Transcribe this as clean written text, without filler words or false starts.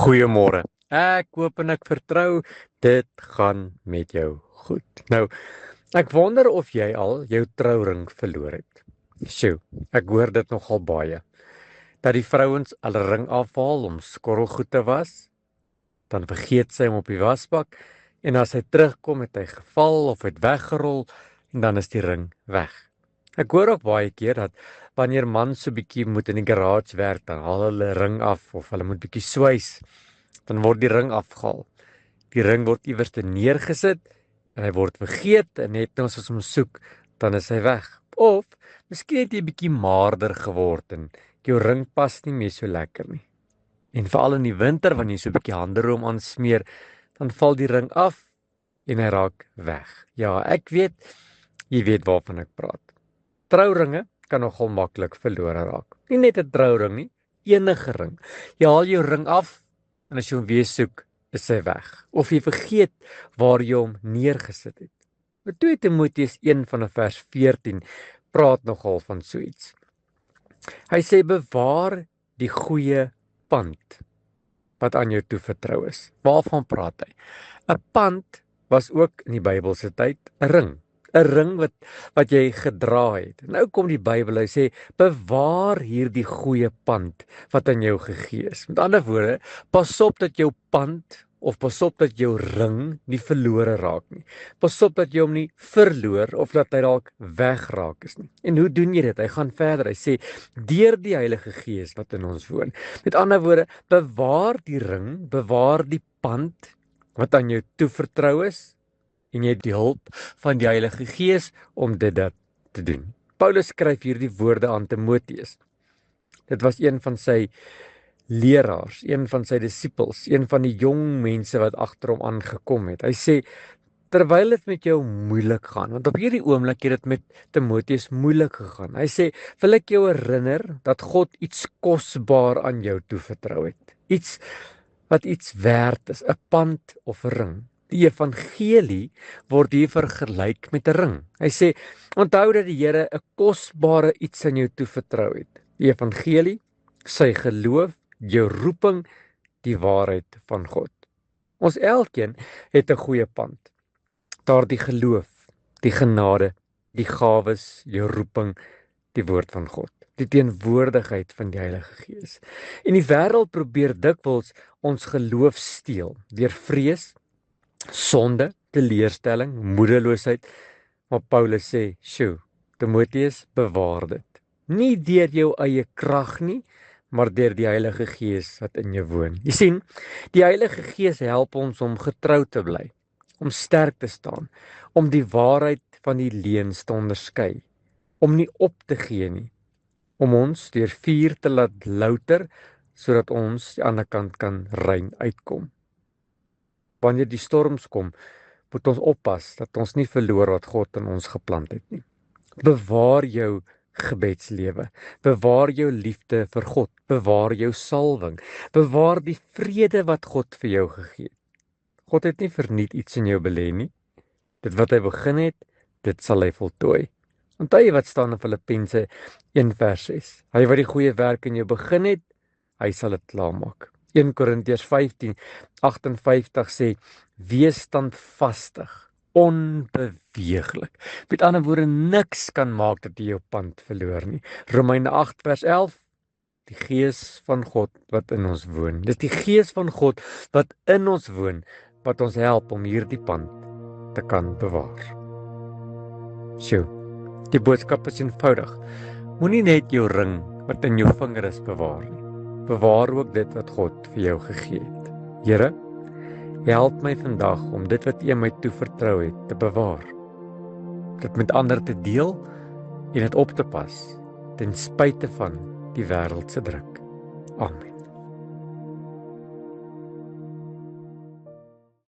Goeiemôre. Ek hoop en ek vertrou dit gaan met jou goed. Nou, ek wonder of jy al jou trouring verloor het. Sjoe, ek hoor dit nogal baie. Dat die vrouens al 'n ring afhaal om skorrelgoed te was, dan vergeet sy hom op die wasbak en as hy terugkom het hy geval of het weggerol en dan is die ring weg. Ek hoor ook baie keer dat wanneer man so bietjie moet in die garage werk, dan haal hulle ring af of hulle moet bietjie swys, dan word die ring afgehaal. Die ring word iewers neergesit en hy word vergeet en net ons as hom soek, dan is hy weg. Of miskien het jy bietjie maarder geword en jou ring pas nie meer so lekker nie. En veral in die winter wanneer jy so 'n bietjie handeroom aansmeer, dan val die ring af en hy raak weg. Ja, ek weet, jy weet waarvan ek praat. Trouringe kan nogal maklik verlore raak. Nie net 'n trouring nie, enige ring. Jy haal jou ring af en as jy hom weer soek, is hy weg. Of jy vergeet waar jy hom neergesit het. Maar 2 Timoteus 1 vanaf vers 14 praat nogal van so iets. Hy sê bewaar die goeie pand wat aan jou toevertrou is. Waarvan praat hy? 'n Pand was ook in die Bybelse tyd 'n ring. 'n Ring wat jy gedra het. Nou kom die Bybel, hy sê bewaar hierdie goeie pand wat aan jou gegee is. Met ander woorde, pas op dat jou pand of pas op dat jou ring nie verlore raak nie. Pas op dat jy hom nie verloor of dat hy dalk wegraak is nie. En hoe doen jy dit? Hy gaan verder. Hy sê deur die Heilige Gees wat in ons woon. Met ander woorde, bewaar die ring, bewaar die pand wat aan jou toevertrou is en jy het die hulp van die Heilige Gees om dit te doen. Paulus skryf hierdie woorde aan Timoteus. Dit was een van sy leraars, een van sy disippels, een van die jong mense wat agter hom aangekom het. Hy sê terwyl dit met jou moeilik gaan, want op hierdie oomblik het dit met Timoteus moeilik gegaan. Hy sê wil ek jou herinner dat God iets kosbaar aan jou toevertrou het. Iets wat iets werd is, 'n pand of 'n ring. Die evangelie word hier vergelyk met 'n ring. Hy sê, onthou dat die Here 'n kosbare iets aan jou toevertrou het. Die evangelie, sy geloof, jou roeping, die waarheid van God. Ons elkeen het 'n goeie pand. Daardie geloof, die genade, die gawes, jou roeping, die woord van God, die teenwoordigheid van die Heilige Gees. En die wêreld probeer dikwels ons geloof steel deur vrees, sonde, teleurstelling, moedeloosheid. Maar Paulus sê, "Sjoe, Timoteus, bewaar dit. Nie deur jou eie krag nie, maar deur die Heilige Gees wat in jou woon." Jy sien, die Heilige Gees help ons om getrou te bly, om sterk te staan, om die waarheid van die leuns te onderskei, om nie op te gee nie, om ons deur vuur te laat louter, sodat ons die ander kant kan rein uitkom. Wanneer die storms kom, moet ons oppas dat ons nie verloor wat God in ons geplant het nie. Bewaar jou gebedslewe, bewaar jou liefde vir God, bewaar jou salwing, bewaar die vrede wat God vir jou gegee het. God het nie verniet iets in jou belê nie. Dit wat hy begin het, dit sal hy voltooi. Onthou jy wat staan in Filippense 1 vers 6. Hy wat die goeie werk in jou begin het, hy sal dit klaarmaak. 1 Korintiërs 15:58 sê, wees standvastig, onbeweeglik. Met ander woorde, niks kan maak dat jy jou pand verloor nie. Romeine 8 vers 11, die Gees van God wat in ons woon. Dis die Gees van God wat in ons woon, wat ons help om hierdie pand te kan bewaar. Sjoe, die boodskap is eenvoudig. Moenie net jou ring wat in jou vinger is bewaar nie. Bewaar ook dit wat God vir jou gegee het. Here, help my vandag om dit wat U my toevertrou het te bewaar. Dit met ander te deel en dit op te pas ten spyte van die wêreld se druk. Amen.